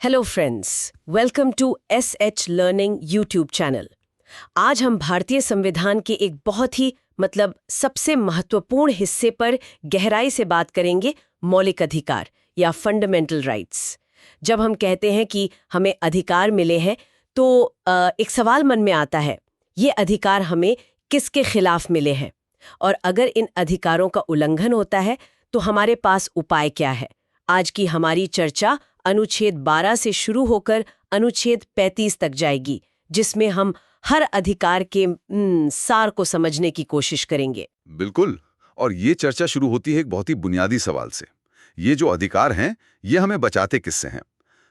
Hello friends, welcome to SH learning YouTube channel. आज हम भारतीय संविधान के एक बहुत ही सबसे महत्वपूर्ण हिस्से पर गहराई से बात करेंगे, मौलिक अधिकार या फंडामेंटल राइट्स। जब हम कहते हैं कि हमें अधिकार मिले हैं तो एक सवाल मन में आता है, ये अधिकार हमें किसके खिलाफ मिले हैं और अगर इन अधिकारों का उल्लंघन होता है तो हमारे पास उपाय क्या है। आज की हमारी चर्चा अनुच्छेद 12 से शुरू होकर अनुच्छेद 35 तक जाएगी, जिसमें हम हर अधिकार के सार को समझने की कोशिश करेंगे। बिल्कुल। और ये चर्चा शुरू होती है एक बहुत ही बुनियादी सवाल से। ये जो अधिकार हैं, ये हमें बचाते किससे हैं?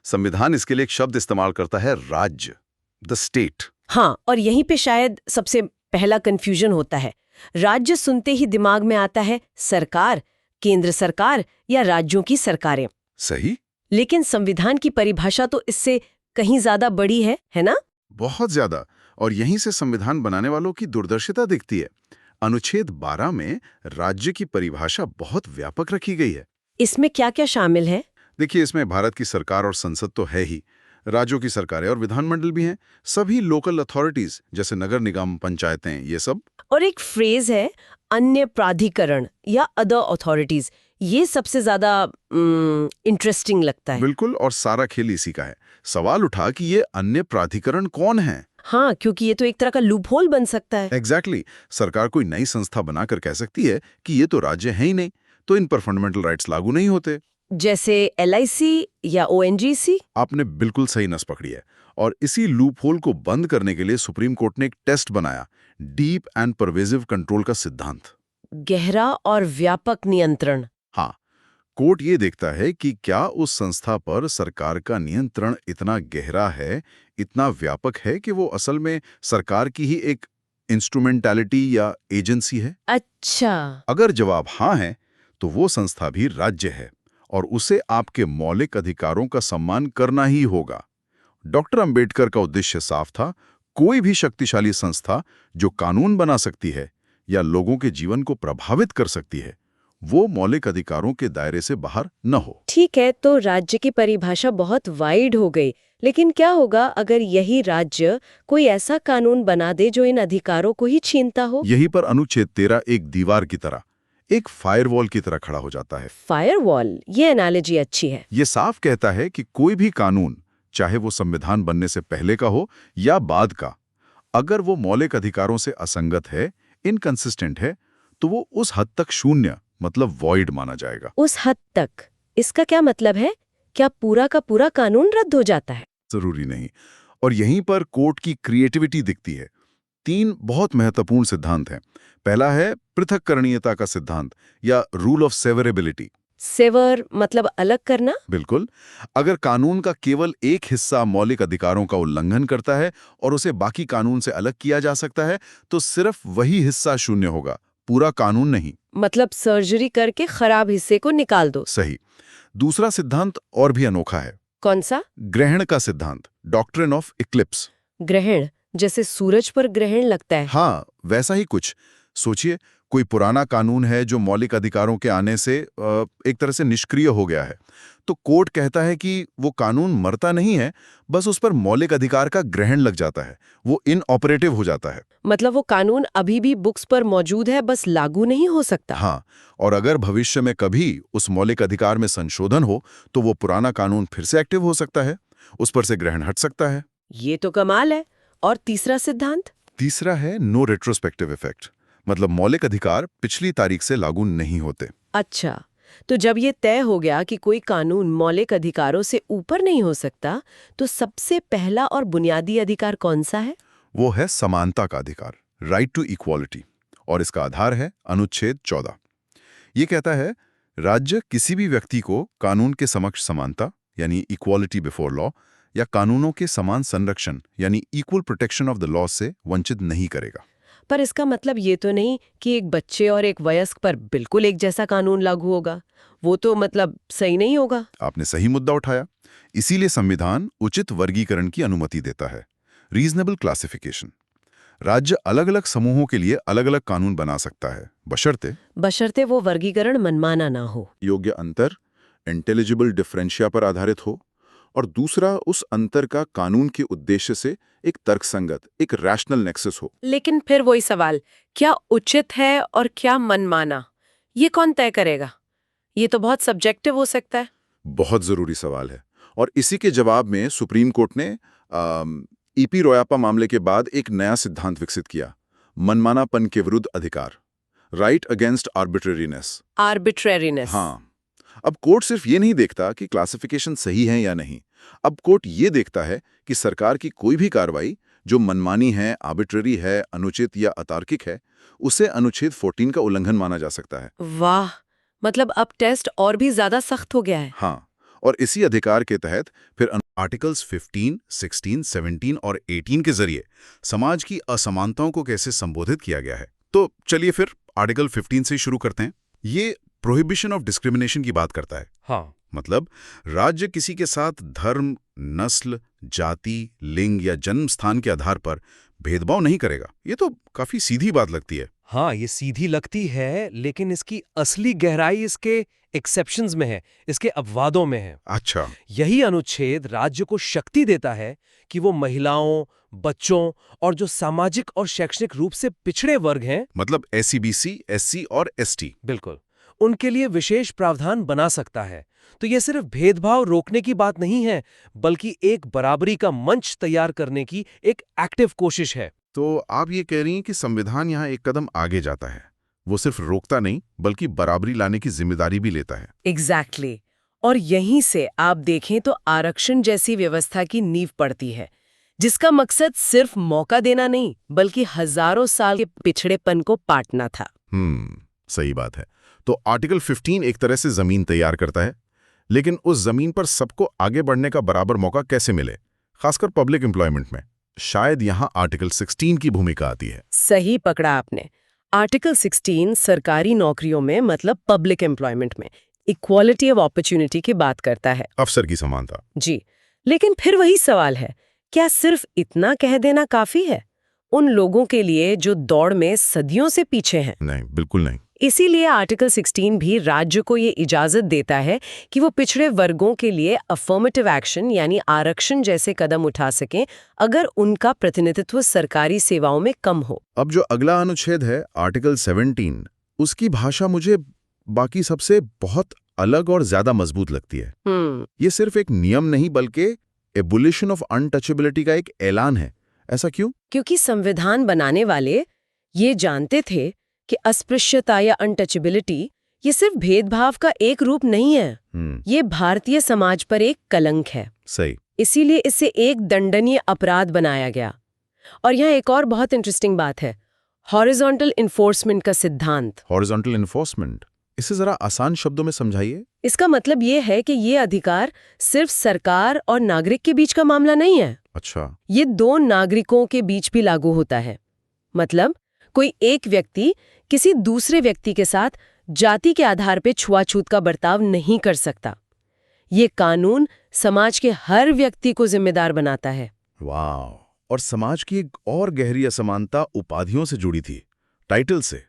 संविधान इसके लिए एक शब्द इस्तेमाल करता है, राज्य, द स्टेट। हाँ, और यहीं पे शायद सबसे पहला कंफ्यूजन होता है। राज्य सुनते ही दिमाग में आता है सरकार, केंद्र सरकार या राज्यों की सरकारें। सही। लेकिन संविधान की परिभाषा तो इससे कहीं ज्यादा बड़ी है ना? बहुत ज्यादा। और यहीं से संविधान बनाने वालों की दूरदर्शिता दिखती है। अनुच्छेद 12 में राज्य की परिभाषा बहुत व्यापक रखी गई है। इसमें क्या क्या शामिल है? देखिए, इसमें भारत की सरकार और संसद तो है ही, राज्यों की सरकारें और विधानमंडल भी हैं, सभी लोकल अथॉरिटीज जैसे नगर निगम, पंचायतें, ये सब। और एक फ्रेज है, अन्य प्राधिकरण या अदर अथॉरिटीज। ये सबसे ज्यादा इंटरेस्टिंग लगता है। बिल्कुल, और सारा खेल इसी का है। सवाल उठा कि ये अन्य प्राधिकरण कौन है? हाँ, क्योंकि ये तो एक तरह का लूपहोल बन सकता है। एग्जैक्टली। सरकार कोई नई संस्था बनाकर कह सकती है कि ये तो राज्य है ही नहीं, तो इन पर फंडामेंटल राइट्स लागू नहीं होते। जैसे एलआईसी या ओएनजीसी। आपने बिल्कुल सही नस पकड़ी है। और इसी लूपहोल को बंद करने के लिए सुप्रीम कोर्ट ने एक टेस्ट बनाया, डीप एंड परवेजिव कंट्रोल का सिद्धांत। गहरा और व्यापक नियंत्रण। हाँ, कोर्ट ये देखता है कि क्या उस संस्था पर सरकार का नियंत्रण इतना गहरा है, इतना व्यापक है कि वो असल में सरकार की ही एक इंस्ट्रूमेंटैलिटी या एजेंसी है। अच्छा। अगर जवाब हाँ है, तो वो संस्था भी राज्य है और उसे आपके मौलिक अधिकारों का सम्मान करना ही होगा। डॉक्टर अंबेडकर का उद्देश्य साफ था, कोई भी शक्तिशाली संस्था जो कानून बना सकती है या लोगों के जीवन को प्रभावित कर सकती है, वो मौलिक अधिकारों के दायरे से बाहर न हो। ठीक है, तो राज्य की परिभाषा बहुत वाइड हो गई, लेकिन क्या होगा अगर यही राज्य कोई ऐसा कानून बना दे जो इन अधिकारों को ही छीनता हो? यहीं पर अनुच्छेद 13 एक दीवार की तरह, एक फायरवॉल की तरह खड़ा हो जाता है। फायरवॉल, ये एनालॉजी अच्छी है। ये साफ कहता है कि कोई भी कानून, चाहे वो संविधान बनने से पहले का हो या बाद का, अगर वो मौलिक अधिकारों से असंगत है, इनकंसिस्टेंट है, तो वो उस हद तक शून्य वॉइड माना जाएगा। उस हद तक, इसका क्या मतलब है? क्या पूरा का पूरा कानून रद्द हो जाता है? जरूरी नहीं। और यहीं पर कोर्ट की क्रिएटिविटी दिखती है। 3 बहुत महत्वपूर्ण सिद्धांत हैं। पहला है पृथक्करणीयता का सिद्धांत या रूल ऑफ सेवरेबिलिटी। सेवर मतलब अलग करना? बिल्कुल। अगर कानून का केवल एक हिस्सा मौलिक अधिकारों का उल्लंघन करता है और उसे बाकी कानून से अलग किया जा सकता है, तो सिर्फ वही हिस्सा शून्य होगा, पूरा कानून नहीं। मतलब सर्जरी करके खराब हिस्से को निकाल दो। सही। दूसरा सिद्धांत और भी अनोखा है। कौन सा? ग्रहण का सिद्धांत, डॉक्ट्रिन ऑफ इक्लिप्स। ग्रहण, जैसे सूरज पर ग्रहण लगता है। हाँ, वैसा ही कुछ। सोचिए, कोई पुराना कानून है जो मौलिक अधिकारों के आने से एक तरह से निष्क्रिय हो गया है, तो कोर्ट कहता है कि वो कानून मरता नहीं है, बस उस पर मौलिक अधिकार का ग्रहण लग जाता है, वो इनऑपरेटिव हो जाता है। मतलब वो कानून अभी भी बुक्स पर मौजूद है, बस लागू नहीं हो सकता। हाँ, और अगर भविष्य में कभी उस मौलिक अधिकार में संशोधन हो, तो वो पुराना कानून फिर से एक्टिव हो सकता है, उस पर से ग्रहण हट सकता है। ये तो कमाल है। और तीसरा सिद्धांत? तीसरा है नो रेट्रोस्पेक्टिव इफेक्ट, मतलब मौलिक अधिकार पिछली तारीख से लागू नहीं होते। अच्छा, तो जब ये तय हो गया कि कोई कानून मौलिक अधिकारों से ऊपर नहीं हो सकता, तो सबसे पहला और बुनियादी अधिकार कौन सा है? वो है समानता का अधिकार, राइट टू इक्वालिटी, और इसका आधार है अनुच्छेद 14। ये कहता है, राज्य किसी भी व्यक्ति को कानून के समक्ष समानता यानी इक्वालिटी बिफोर लॉ या कानूनों के समान संरक्षण यानी equal protection of the law से वंचित नहीं करेगा। पर इसका मतलब ये तो नहीं कि एक बच्चे और एक वयस्क पर बिल्कुल एक जैसा कानून लागू होगा। वो तो सही नहीं होगा। आपने सही मुद्दा उठाया। इसीलिए संविधान उचित वर्गीकरण की अनुमति देता है, रीजनेबल क्लासिफिकेशन। राज्य अलग अलग समूहों के लिए अलग अलग कानून बना सकता है, बशर्ते वो वर्गीकरण मनमाना ना हो, योग्य अंतर, इंटेलिजिबल डिफरेंशिया पर आधारित हो और दूसरा उस अंतर का कानून के उद्देश्य से एक तर्कसंगत, एक रैशनल नेक्सस हो। लेकिन फिर वही सवाल, क्या उचित है और क्या मनमाना, ये कौन तय करेगा? ये तो बहुत सब्जेक्टिव हो सकता है। बहुत जरूरी सवाल है और इसी के जवाब में सुप्रीम कोर्ट ने ईपी रोयापा मामले के बाद एक नया सिद्धांत विकसित किया, मनमानापन के विरुद्ध अधिकार, राइट अगेंस्ट आर्बिट्रेरीनेस। आर्बिट्रेरीनेस। हाँ, अब कोर्ट सिर्फ ये नहीं देखता कि क्लासिफिकेशन सही है या नहीं, अब कोर्ट ये देखता है कि सरकार की कोई भी कार्रवाई जो मनमानी है, आर्बिट्ररी है, अनुचित या अतार्किक है, उसे अनुच्छेद 14 का उल्लंघन माना जा सकता है। वाह, मतलब अब टेस्ट और भी ज्यादा सख्त हो गया है। हाँ, और इसी अधिकार के तहत फिर आर्टिकल्स 15, 16, 17 और 18 के जरिए समाज की असमानताओं को कैसे संबोधित किया गया है। तो चलिए फिर आर्टिकल 15 से शुरू करते हैं। ये प्रोहिबिशन ऑफ डिस्क्रिमिनेशन की बात करता है। हाँ, मतलब राज्य किसी के साथ धर्म, नस्ल, जाति, लिंग या जन्म स्थान के आधार पर भेदभाव नहीं करेगा। ये तो काफी सीधी बात लगती है। हाँ, ये सीधी लगती है, लेकिन इसकी असली गहराई इसके एक्सेप्शंस में है, इसके अपवादों में है। अच्छा। यही अनुच्छेद राज्य को शक्ति देता है कि वो महिलाओं, बच्चों और जो सामाजिक और शैक्षणिक रूप से पिछड़े वर्ग हैं, मतलब SCBC, SC और ST, बिल्कुल, उनके लिए विशेष प्रावधान बना सकता है। तो ये सिर्फ भेदभाव रोकने की बात नहीं है, बल्कि एक बराबरी का मंच तैयार करने की एक एक्टिव कोशिश है। तो आप ये कह रही हैं कि संविधान यहाँ एक कदम आगे जाता है, वो सिर्फ रोकता नहीं बल्कि बराबरी लाने की जिम्मेदारी भी लेता है। एग्जैक्टली। और यहीं से आप देखें तो आरक्षण जैसी व्यवस्था की नींव पड़ती है, जिसका मकसद सिर्फ मौका देना नहीं बल्कि हजारों साल के पिछड़ेपन को पाटना था। सही बात है। तो आर्टिकल 15 एक तरह से जमीन तैयार करता है, लेकिन उस जमीन पर सबको आगे बढ़ने का बराबर मौका कैसे मिले, खासकर पब्लिक एम्प्लॉयमेंट में? शायद यहाँ आर्टिकल 16 की भूमिका आती है। सही पकड़ा आपने। आर्टिकल 16 सरकारी नौकरियों में, मतलब पब्लिक एम्प्लॉयमेंट में, इक्वालिटी ऑफ अपॉर्चुनिटी की बात करता है। अफसर की समानता। जी, लेकिन फिर वही सवाल है, क्या सिर्फ इतना कह देना काफी है उन लोगों के लिए जो दौड़ में सदियों से पीछे हैं? नहीं, बिल्कुल नहीं। इसीलिए आर्टिकल 16 भी राज्य को ये इजाजत देता है कि वो पिछड़े वर्गों के लिए अफर्मेटिव एक्शन यानी आरक्षण जैसे कदम उठा सकें अगर उनका प्रतिनिधित्व सरकारी सेवाओं में कम हो। अब जो अगला अनुच्छेद है आर्टिकल 17, उसकी भाषा मुझे बाकी सबसे बहुत अलग और ज्यादा मजबूत लगती है। ये सिर्फ एक नियम नहीं बल्कि एबोलिशन ऑफ अनटचेबिलिटी का एक ऐलान है। ऐसा क्यों? क्योंकि संविधान बनाने वाले ये जानते थे कि अस्पृश्यता या अनटचेबिलिटी ये सिर्फ भेदभाव का एक रूप नहीं है, ये भारतीय समाज पर एक कलंक है। सही। इसीलिए इसे एक दंडनीय अपराध बनाया गया। और यहाँ एक और बहुत इंटरेस्टिंग बात है, हॉरिजॉन्टल इन्फोर्समेंट का सिद्धांत। हॉरिजॉन्टल इन्फोर्समेंट, इसे जरा आसान शब्दों में समझाइए। इसका मतलब ये है कि ये अधिकार सिर्फ सरकार और नागरिक के बीच का मामला नहीं है। अच्छा। ये दो नागरिकों के बीच भी लागू होता है। मतलब कोई एक व्यक्ति किसी दूसरे व्यक्ति के साथ जाति के आधार पर छुआछूत का बर्ताव नहीं कर सकता। ये कानून समाज के हर व्यक्ति को जिम्मेदार बनाता है। वाह। और समाज की एक और गहरी असमानता उपाधियों से जुड़ी थी, टाइटल से।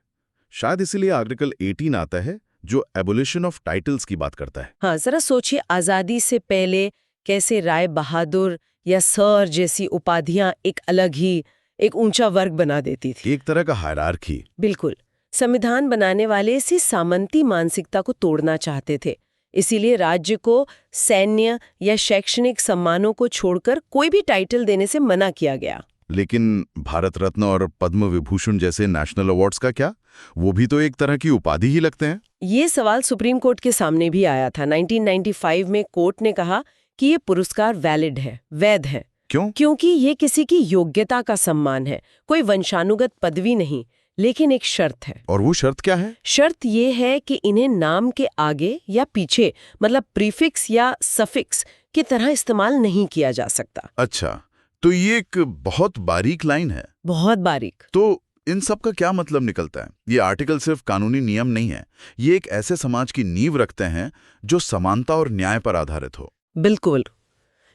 शायद इसीलिए आर्टिकल 18 आता है जो एबोलिशन ऑफ टाइटल्स की बात करता है। हाँ, जरा सोचिए, आजादी से पहले कैसे राय बहादुर या सर जैसी उपाधियां एक अलग ही, एक ऊंचा वर्ग बना देती थी, एक तरह का हायरार्की। बिल्कुल। संविधान बनाने वाले इसी सामंती मानसिकता को तोड़ना चाहते थे। इसीलिए राज्य को सैन्य या शैक्षणिक सम्मानों को छोड़कर कोई भी टाइटल देने से मना किया गया। लेकिन भारत रत्न और पद्म विभूषण जैसे नेशनल अवार्ड्स का क्या? वो भी तो एक तरह की उपाधि ही लगते हैं। ये सवाल सुप्रीम कोर्ट के सामने भी आया था। 1995 में कोर्ट ने कहा कि ये पुरस्कार वैलिड है, वैध है। क्यों? क्योंकि ये किसी की योग्यता का सम्मान है, कोई वंशानुगत पदवी नहीं, लेकिन एक शर्त है। और वो शर्त क्या है? शर्त ये है कि इन्हें नाम के आगे या पीछे, मतलब प्रीफिक्स या सफिक्स की तरह इस्तेमाल नहीं किया जा सकता। अच्छा, तो ये एक बहुत बारीक लाइन है। बहुत बारीक। तो इन सब का क्या मतलब निकलता है? ये आर्टिकल सिर्फ कानूनी नियम नहीं है, ये एक ऐसे समाज की नींव रखते हैं जो समानता और न्याय पर आधारित हो। बिल्कुल।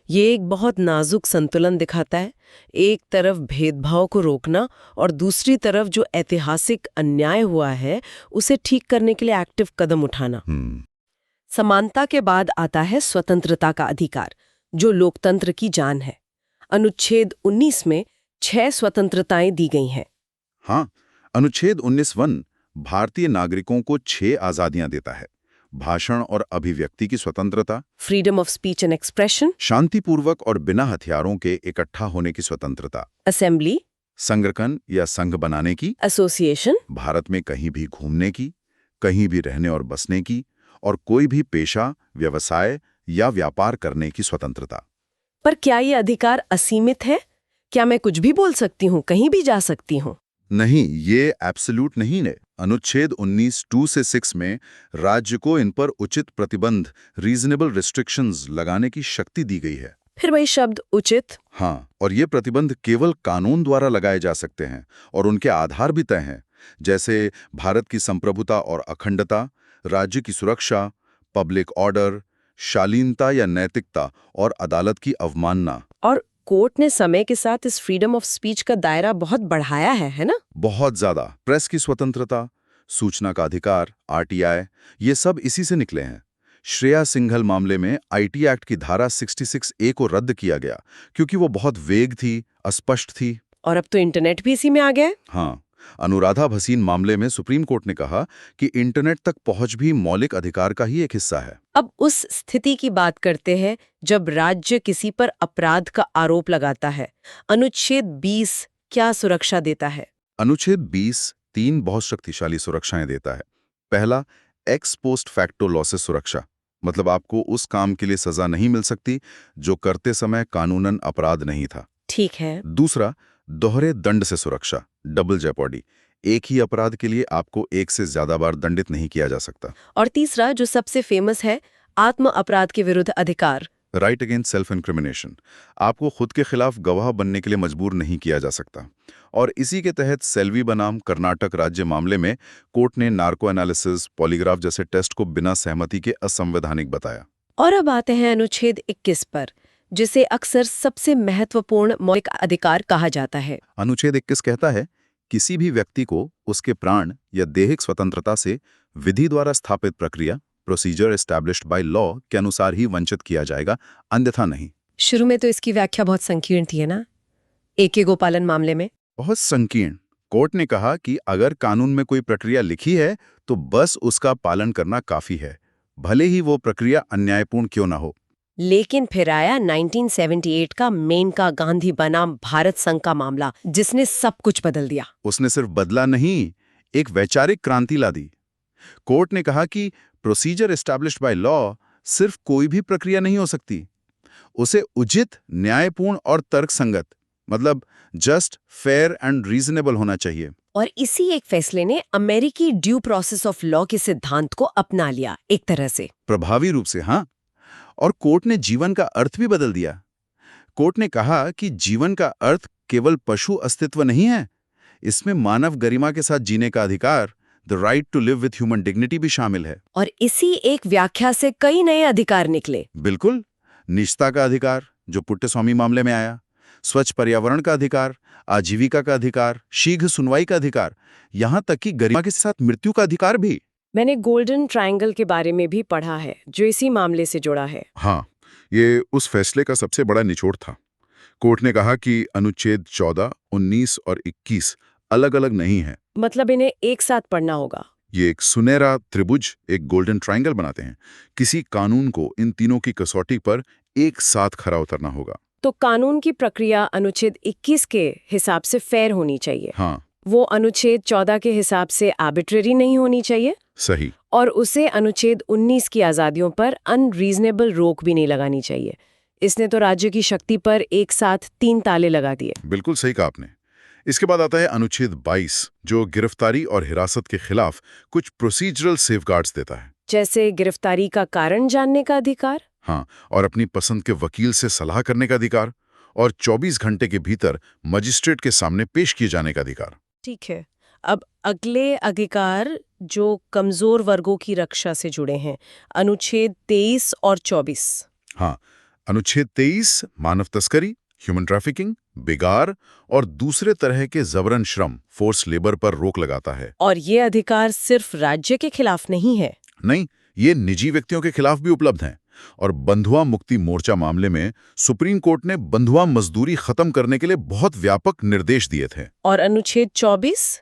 ये एक बहुत नाजुक संतुलन दिखाता है, एक तरफ भेदभाव को रोकना और दूसरी तरफ जो ऐतिहासिक अन्याय हुआ है उसे ठीक करने के लिए एक्टिव कदम उठाना। समानता के बाद आता है स्वतंत्रता का अधिकार, जो लोकतंत्र की जान है। अनुच्छेद 19 में 6 स्वतंत्रताएं दी गई हैं। हाँ, अनुच्छेद 19(1) भारतीय नागरिकों को 6 आजादियां देता है। भाषण और अभिव्यक्ति की स्वतंत्रता, freedom of speech and expression, शांतिपूर्वक और बिना हथियारों के इकट्ठा होने की स्वतंत्रता, असेंबली, संगठन या संघ बनाने की, एसोसिएशन, भारत में कहीं भी घूमने की, कहीं भी रहने और बसने की, और कोई भी पेशा, व्यवसाय या व्यापार करने की स्वतंत्रता। पर क्या ये अधिकार असीमित है? क्या मैं कुछ भी बोल सकती हूँ, कहीं भी जा सकती हूँ? नहीं, ये एब्सोल्यूट नहीं है। अनुच्छेद 19(2) से 6 में राज्य को इन पर उचित प्रतिबंध, रीजनेबल रिस्ट्रिक्शंस लगाने की शक्ति दी गई है। फिर वही शब्द उचित। हाँ, और ये प्रतिबंध केवल कानून द्वारा लगाए जा सकते हैं और उनके आधार भी तय हैं, जैसे भारत की संप्रभुता और अखंडता, राज्य की सुरक्षा, पब्लिक ऑर्डर, शालीनता या नैतिकता और अदालत की अवमानना। और कोर्ट ने समय के साथ इस फ्रीडम ऑफ स्पीच का दायरा बहुत बढ़ाया है ना? बहुत ज्यादा। प्रेस की स्वतंत्रता, सूचना का अधिकार, आरटीआई, ये सब इसी से निकले हैं। श्रेया सिंघल मामले में आईटी एक्ट की धारा 66A को रद्द किया गया क्योंकि वो बहुत वेग थी, अस्पष्ट थी। और अब तो इंटरनेट भी इसी में आ गया है। हाँ, अनुराधा भसीन मामले में सुप्रीम कोर्ट ने कहा कि इंटरनेट तक पहुंच भी मौलिक अधिकार का ही एक हिस्सा है। अब उस स्थिति की बात करते हैं जब राज्य किसी पर अपराध का आरोप लगाता है। अनुच्छेद 20 क्या सुरक्षा देता है? अनुच्छेद 20 3 बहुत शक्तिशाली सुरक्षाएं देता है। पहला, एक्स पोस्ट फैक्टो लॉ से सुरक्षा, मतलब आपको उस काम के लिए सजा नहीं मिल सकती जो करते समय कानूनन अपराध नहीं था। ठीक है। दूसरा, दोहरे दंड से सुरक्षा, डबल जेपॉडी, एक ही अपराध के लिए आपको एक से ज्यादा बार दंडित नहीं किया जा सकता। और तीसरा, जो सबसे फेमस है, आत्म अपराध के विरुद्ध अधिकार, राइट अगेंस्ट सेल्फ इंक्रिमिनेशन, आपको खुद के खिलाफ गवाह बनने के लिए मजबूर नहीं किया जा सकता। और इसी के तहत सेल्वी बनाम कर्नाटक राज्य मामले में कोर्ट ने नार्को एनालिसिस, पॉलीग्राफ जैसे टेस्ट को बिना सहमति के असंवैधानिक बताया। और अब आते हैं अनुच्छेद 21 पर, जिसे अक्सर सबसे महत्वपूर्ण मौलिक अधिकार कहा जाता है। अनुच्छेद 21 कहता है, किसी भी व्यक्ति को उसके प्राण या दैहिक स्वतंत्रता से विधि द्वारा स्थापित प्रक्रिया, प्रोसीजर एस्टैब्लिश्ड बाय लॉ के अनुसार ही वंचित किया जाएगा, अन्यथा नहीं। शुरू में तो इसकी व्याख्या बहुत संकीर्ण थी, है ना? AK गोपालन मामले में बहुत संकीर्ण। कोर्ट ने कहा कि अगर कानून में कोई प्रक्रिया लिखी है तो बस उसका पालन करना काफी है, भले ही वो प्रक्रिया अन्यायपूर्ण क्यों ना हो। लेकिन फिर आया 1978 का मेनका गांधी बनाम भारत संघ का मामला, जिसने सब कुछ बदल दिया। उसने सिर्फ बदला नहीं, एक वैचारिक क्रांति ला दी। कोर्ट ने कहा कि प्रोसीजर एस्टैब्लिश्ड बाय लॉ सिर्फ कोई भी प्रक्रिया नहीं हो सकती, उसे उचित, न्यायपूर्ण और तर्कसंगत, मतलब जस्ट, फेयर एंड रीजनेबल होना चाहिए। और इसी एक फैसले ने अमेरिकी ड्यू प्रोसेस ऑफ लॉ के सिद्धांत को अपना लिया, एक तरह से प्रभावी रूप से। हाँ, और कोर्ट ने जीवन का अर्थ भी बदल दिया। कोर्ट ने कहा कि जीवन का अर्थ केवल पशु अस्तित्व नहीं है, इसमें मानव गरिमा के साथ जीने का अधिकार, the right to live with human dignity, भी शामिल है। और इसी एक व्याख्या से कई नए अधिकार निकले। बिल्कुल, निजता का अधिकार जो पुट्टस्वामी मामले में आया, स्वच्छ पर्यावरण का अधिकार, आजीविका का अधिकार, शीघ्र सुनवाई का अधिकार, यहाँ तक कि गरिमा के साथ मृत्यु का अधिकार भी। मैंने गोल्डन ट्रायंगल के बारे में भी पढ़ा है, जो इसी मामले से जुड़ा है। हाँ, ये उस फैसले का सबसे बड़ा निचोड़ था। कोर्ट ने कहा कि अनुच्छेद 14, 19 और 21 अलग अलग नहीं है, मतलब इन्हें एक साथ पढ़ना होगा। ये एक सुनहरा त्रिभुज, एक गोल्डन ट्रायंगल बनाते हैं। किसी कानून को इन तीनों की कसौटी पर एक साथ खरा उतरना होगा। तो कानून की प्रक्रिया अनुच्छेद 21 के हिसाब से फेयर होनी चाहिए। हाँ, वो अनुच्छेद 14 के हिसाब से आर्बिट्रेरी नहीं होनी चाहिए। सही। और उसे अनुच्छेद 19 की आज़ादियों पर अनरीजनेबल रोक भी नहीं लगानी चाहिए। इसने तो राज्य की शक्ति पर एक साथ 3 ताले लगा दिए। बिल्कुल सही कहा आपने। इसके बाद आता है अनुच्छेद 22, जो गिरफ्तारी और हिरासत के खिलाफ कुछ प्रोसीजरल सेफगार्ड्स देता है, जैसे गिरफ्तारी का कारण जानने का अधिकार। हाँ, और अपनी पसंद के वकील से सलाह करने का अधिकार, और 24 घंटे के भीतर मजिस्ट्रेट के सामने पेश किए जाने का अधिकार। ठीक है। अब अगले अधिकार जो कमजोर वर्गों की रक्षा से जुड़े हैं, अनुच्छेद 23 और 24। हाँ, अनुच्छेद 23 मानव तस्करी, ह्यूमन ट्रैफिकिंग, बिगार और दूसरे तरह के जबरन श्रम, फोर्स लेबर पर रोक लगाता है। और ये अधिकार सिर्फ राज्य के खिलाफ नहीं है। नहीं, ये निजी व्यक्तियों के खिलाफ भी उपलब्ध हैं। और बंधुआ मुक्ति मोर्चा मामले में सुप्रीम कोर्ट ने बंधुआ मजदूरी खत्म करने के लिए बहुत व्यापक निर्देश दिए थे। और अनुच्छेद 24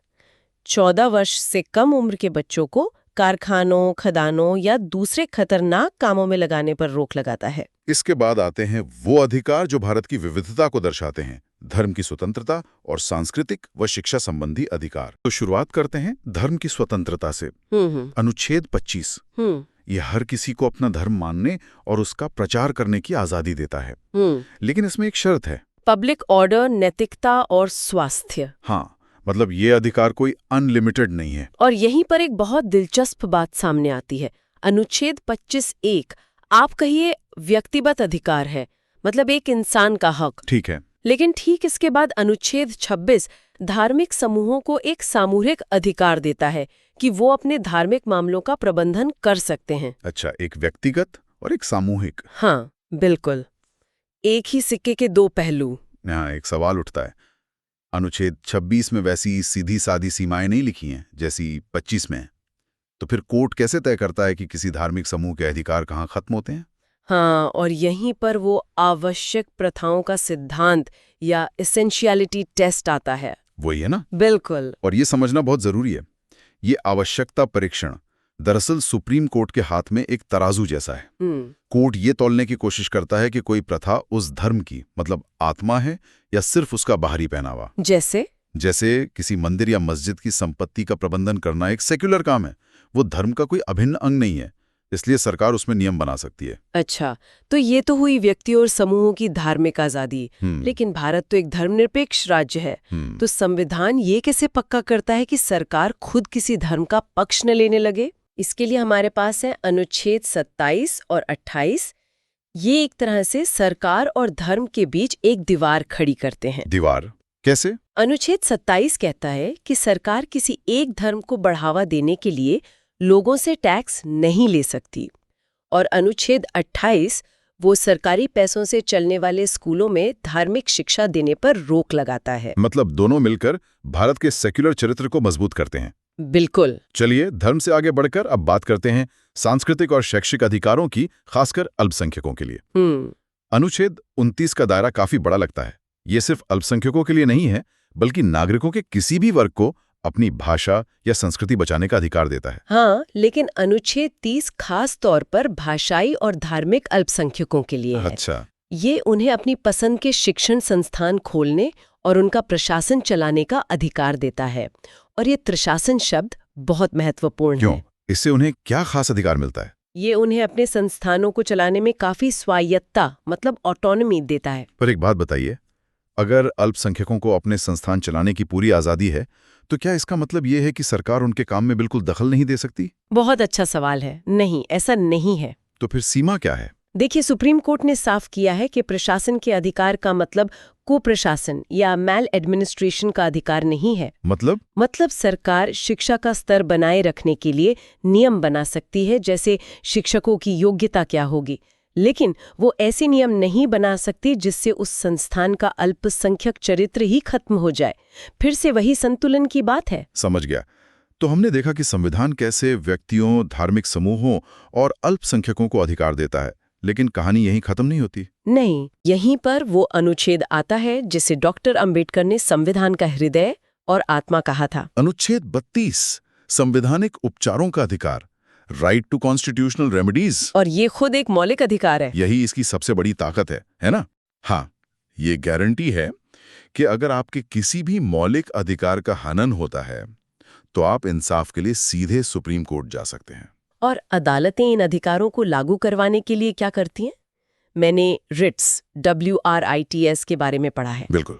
14 वर्ष से कम उम्र के बच्चों को कारखानों, खदानों या दूसरे खतरनाक कामों में लगाने पर रोक लगाता है। इसके बाद आते हैं वो अधिकार जो भारत की विविधता को दर्शाते हैं, धर्म की स्वतंत्रता और सांस्कृतिक व शिक्षा संबंधी अधिकार। तो शुरुआत करते हैं धर्म की स्वतंत्रता से। अनुच्छेद 25 ये हर किसी को अपना धर्म मानने और उसका प्रचार करने की आजादी देता है। लेकिन इसमें एक शर्त है, पब्लिक ऑर्डर, नैतिकता और स्वास्थ्य। हाँ, मतलब ये अधिकार कोई अनलिमिटेड नहीं है। और यहीं पर एक बहुत दिलचस्प बात सामने आती है। अनुच्छेद 25(1) आप कहिए व्यक्तिगत अधिकार है, मतलब एक इंसान का हक। ठीक है। लेकिन ठीक इसके बाद अनुच्छेद 26 धार्मिक समूहों को एक सामूहिक अधिकार देता है कि वो अपने धार्मिक मामलों का प्रबंधन कर सकते हैं। अच्छा, एक व्यक्तिगत और एक सामूहिक। हाँ, बिल्कुल, एक ही सिक्के के दो पहलू। यहाँ एक सवाल उठता है, अनुच्छेद 26 में वैसी सीधी सादी सीमाएं नहीं लिखी हैं जैसी 25 में, तो फिर कोर्ट कैसे तय करता है कि किसी धार्मिक समूह के अधिकार कहाँ खत्म होते हैं? हाँ, और यहीं पर वो आवश्यक प्रथाओं का सिद्धांत या एसेंशियलिटी टेस्ट आता है। वही है ना? बिल्कुल। और ये समझना बहुत जरूरी है, ये आवश्यकता परीक्षण दरअसल सुप्रीम कोर्ट के हाथ में एक तराजू जैसा है। कोर्ट ये तौलने की कोशिश करता है कि कोई प्रथा उस धर्म की, मतलब आत्मा है या सिर्फ उसका बाहरी पहनावा। जैसे किसी मंदिर या मस्जिद की संपत्ति का प्रबंधन करना एक सेक्युलर काम है, वो धर्म का कोई अभिन्न अंग नहीं है, इसलिए सरकार उसमें नियम बना सकती है। अच्छा, तो ये तो हुई व्यक्ति और समूहों की धार्मिक आजादी। लेकिन भारत तो एक धर्मनिरपेक्ष राज्य है, तो संविधान ये कैसे पक्का करता है कि सरकार खुद किसी धर्म का पक्ष न लेने लगे? इसके लिए हमारे पास है अनुच्छेद 27 और 28। ये एक तरह से सरकार और धर्म के बीच एक दीवार खड़ी करते हैं। दीवार कैसे? अनुच्छेद 27 कहता है कि सरकार किसी एक धर्म को बढ़ावा देने के लिए लोगों से टैक्स नहीं ले सकती, और अनुच्छेद 28 वो सरकारी पैसों से चलने वाले स्कूलों में धार्मिक शिक्षा देने पर रोक लगाता है। मतलब दोनों मिलकर भारत के सेक्युलर चरित्र को मजबूत करते हैं। बिल्कुल। चलिए धर्म से आगे बढ़कर अब बात करते हैं सांस्कृतिक और शैक्षिक अधिकारों की, खासकर अल्पसंख्यकों के लिए। अनुच्छेद 29 का दायरा काफी बड़ा लगता है। ये सिर्फ अल्पसंख्यकों के लिए नहीं है, बल्कि नागरिकों के किसी भी वर्ग को अपनी भाषा या संस्कृति बचाने का अधिकार देता है। हाँ, लेकिन अनुच्छेद 30 खास तौर पर भाषाई और धार्मिक अल्पसंख्यकों के लिए है। अच्छा। ये उन्हें अपनी पसंद के शिक्षण संस्थान खोलने और उनका प्रशासन चलाने का अधिकार देता है। और ये प्रशासन शब्द बहुत महत्वपूर्ण है। इससे उन्हें क्या खास अधिकार मिलता है? ये उन्हें अपने संस्थानों को चलाने में काफी स्वायत्तता, मतलब ऑटोनॉमी देता है। पर एक बात बताइए, अगर अल्पसंख्यकों को अपने संस्थान चलाने की पूरी आजादी है, तो क्या इसका मतलब ये है कि सरकार उनके काम में बिल्कुल दखल नहीं दे सकती? बहुत अच्छा सवाल है। नहीं, ऐसा नहीं है। तो फिर सीमा क्या है? देखिए, सुप्रीम कोर्ट ने साफ किया है कि प्रशासन के अधिकार का मतलब कुप्रशासन या मैल एडमिनिस्ट्रेशन का अधिकार नहीं है। मतलब सरकार शिक्षा का स्तर बनाए रखने के लिए नियम बना सकती है, जैसे शिक्षकों की योग्यता क्या होगी, लेकिन वो ऐसे नियम नहीं बना सकती जिससे उस संस्थान का अल्पसंख्यक चरित्र ही खत्म हो जाए। फिर से वही संतुलन की बात है। समझ गया। तो हमने देखा कि संविधान कैसे व्यक्तियों, धार्मिक समूहों और अल्पसंख्यकों को अधिकार देता है, लेकिन कहानी यहीं खत्म नहीं होती। नहीं, यहीं पर वो अनुच्छेद आता है जिसे डॉक्टर अंबेडकर ने संविधान का हृदय और आत्मा कहा था। अनुच्छेद 32 संवैधानिक उपचारों का अधिकार, राइट टू कॉन्स्टिट्यूशनल रेमेडीज। और ये खुद एक मौलिक अधिकार है। यही इसकी सबसे बड़ी ताकत है ना? हाँ, ये गारंटी है कि अगर आपके किसी भी मौलिक अधिकार का हनन होता है, तो आप इंसाफ के लिए सीधे सुप्रीम कोर्ट जा सकते हैं। और अदालतें इन अधिकारों को लागू करवाने के लिए क्या करती हैं? मैंने रिट्स, WRITS के बारे में पढ़ा है। बिल्कुल।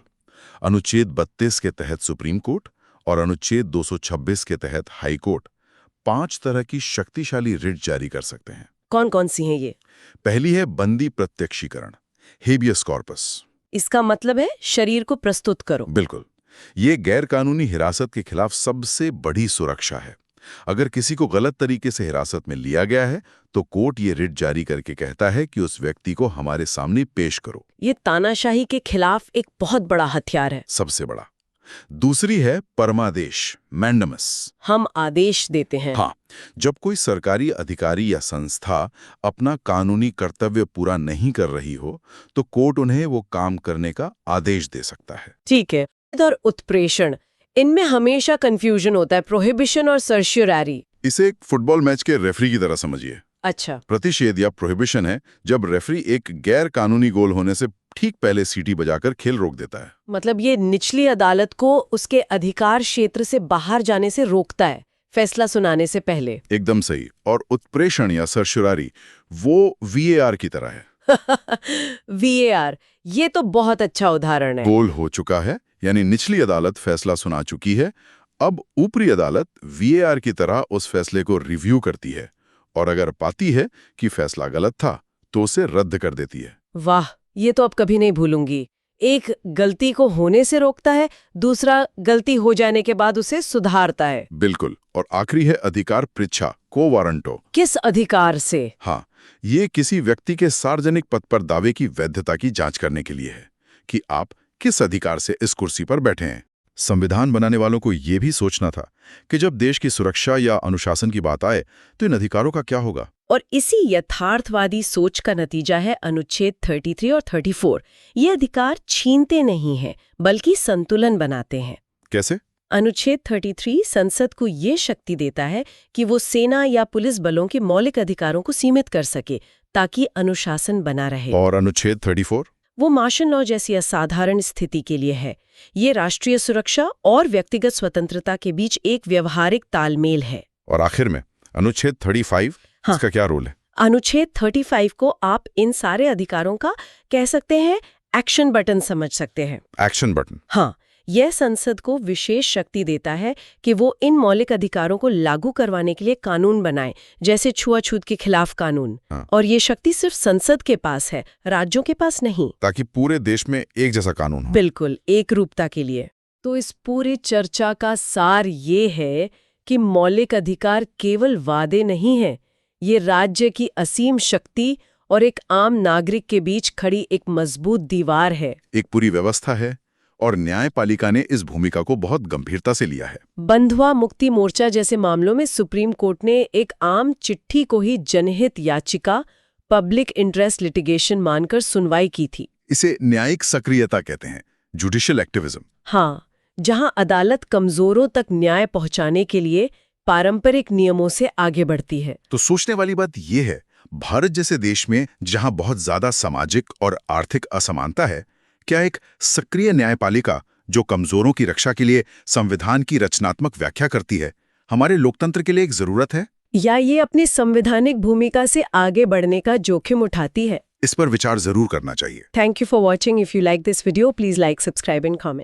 अनुच्छेद 32 के तहत सुप्रीम कोर्ट और अनुच्छेद 226 के तहत हाई कोर्ट 5 तरह की शक्तिशाली रिट जारी कर सकते हैं। कौन कौन सी हैं ये? पहली है बंदी प्रत्यक्षीकरण, हेबियस कॉर्पस। इसका मतलब है शरीर को प्रस्तुत करो। बिल्कुल। ये गैर कानूनी हिरासत के खिलाफ सबसे बड़ी सुरक्षा है। अगर किसी को गलत तरीके से हिरासत में लिया गया है, तो कोर्ट ये रिट जारी करके कहता है कि उस व्यक्ति को हमारे सामने पेश करो। ये तानाशाही के खिलाफ एक बहुत बड़ा हथियार है। सबसे बड़ा। दूसरी है परमादेश, मैंडमस। हम आदेश देते हैं। हाँ, जब कोई सरकारी अधिकारी या संस्था अपना कानूनी कर्तव्य पूरा नहीं कर रही हो तो कोर्ट उन्हें वो काम करने का आदेश दे सकता है। ठीक है। और उत्प्रेषण, इनमें हमेशा कंफ्यूजन होता है, प्रोहिबिशन और सर्शियरी। इसे एक फुटबॉल मैच के रेफरी की तरह समझिए। अच्छा। प्रतिषेध या प्रोहिबिशन है जब रेफरी एक गैर कानूनी गोल होने से ठीक पहले सीटी बजाकर खेल रोक देता है। मतलब ये निचली अदालत को उसके अधिकार क्षेत्र से बाहर जाने से रोकता है, फैसला सुनाने से पहले। एकदम सही। और उत्प्रेषण या सर्शियरी वो VAR की तरह है। VAR, ये तो बहुत अच्छा उदाहरण है। गोल हो चुका है, यानी निचली अदालत फैसला सुना चुकी है। अब ऊपरी अदालत VAR की तरह उस फैसले को रिव्यू करती है और अगर पाती है कि फैसला गलत था तो उसे रद्द कर देती है। वाह, ये तो अब कभी नहीं भूलूंगी। एक गलती को होने से रोकता है, दूसरा गलती हो जाने के बाद उसे सुधारता है। बिल्कुल। और आखिरी है अधिकार पृच्छा, को वारंटो। किस अधिकार से? हाँ, ये किसी व्यक्ति के सार्वजनिक पद पर दावे की वैधता की जांच करने के लिए है कि आप किस अधिकार से इस कुर्सी पर बैठे हैं। संविधान बनाने वालों को ये भी सोचना था कि जब देश की सुरक्षा या अनुशासन की बात आए तो इन अधिकारों का क्या होगा। और इसी यथार्थवादी सोच का नतीजा है अनुच्छेद 33 और 34। ये अधिकार छीनते नहीं हैं, बल्कि संतुलन बनाते हैं। कैसे? अनुच्छेद 33 संसद को ये शक्ति देता है कि वो सेना या पुलिस बलों के मौलिक अधिकारों को सीमित कर सके ताकि अनुशासन बना रहे। और अनुच्छेद 34? वो मार्शल लॉ जैसी असाधारण स्थिति के लिए है। ये राष्ट्रीय सुरक्षा और व्यक्तिगत स्वतंत्रता के बीच एक व्यवहारिक तालमेल है। और आखिर में अनुच्छेद 35, हाँ, इसका क्या रोल है? अनुच्छेद 35 को आप इन सारे अधिकारों का कह सकते हैं एक्शन बटन समझ सकते हैं। Action button? हाँ, यह संसद को विशेष शक्ति देता है कि वो इन मौलिक अधिकारों को लागू करवाने के लिए कानून बनाए, जैसे छुआछूत के खिलाफ कानून। हाँ। और ये शक्ति सिर्फ संसद के पास है, राज्यों के पास नहीं। ताकि पूरे देश में एक जैसा कानून हो। बिल्कुल, एक रूपता के लिए। तो इस पूरे चर्चा का सार ये है कि मौलिक अधिकार केवल वादे नहीं हैं, ये राज्य की असीम शक्ति और एक आम नागरिक के बीच खड़ी एक मजबूत दीवार है। एक पूरी व्यवस्था है और न्यायपालिका ने इस भूमिका को बहुत गंभीरता से लिया है। बंधुआ मुक्ति मोर्चा जैसे मामलों में सुप्रीम कोर्ट ने एक आम चिट्ठी को ही जनहित याचिका, पब्लिक इंटरेस्ट लिटिगेशन मानकर सुनवाई की थी। इसे न्यायिक सक्रियता कहते हैं, जुडिशियल एक्टिविज्म। हाँ, जहां अदालत कमजोरों तक न्याय पहुंचाने के लिए पारंपरिक नियमों से आगे बढ़ती है। तो सोचने वाली बात यह है, भारत जैसे देश में जहां बहुत ज्यादा सामाजिक और आर्थिक असमानता है, क्या एक सक्रिय न्यायपालिका जो कमजोरों की रक्षा के लिए संविधान की रचनात्मक व्याख्या करती है, हमारे लोकतंत्र के लिए एक जरूरत है? या ये अपनी संवैधानिक भूमिका से आगे बढ़ने का जोखिम उठाती है? इस पर विचार जरूर करना चाहिए। Thank you for watching. If you like this video, please like, subscribe and comment.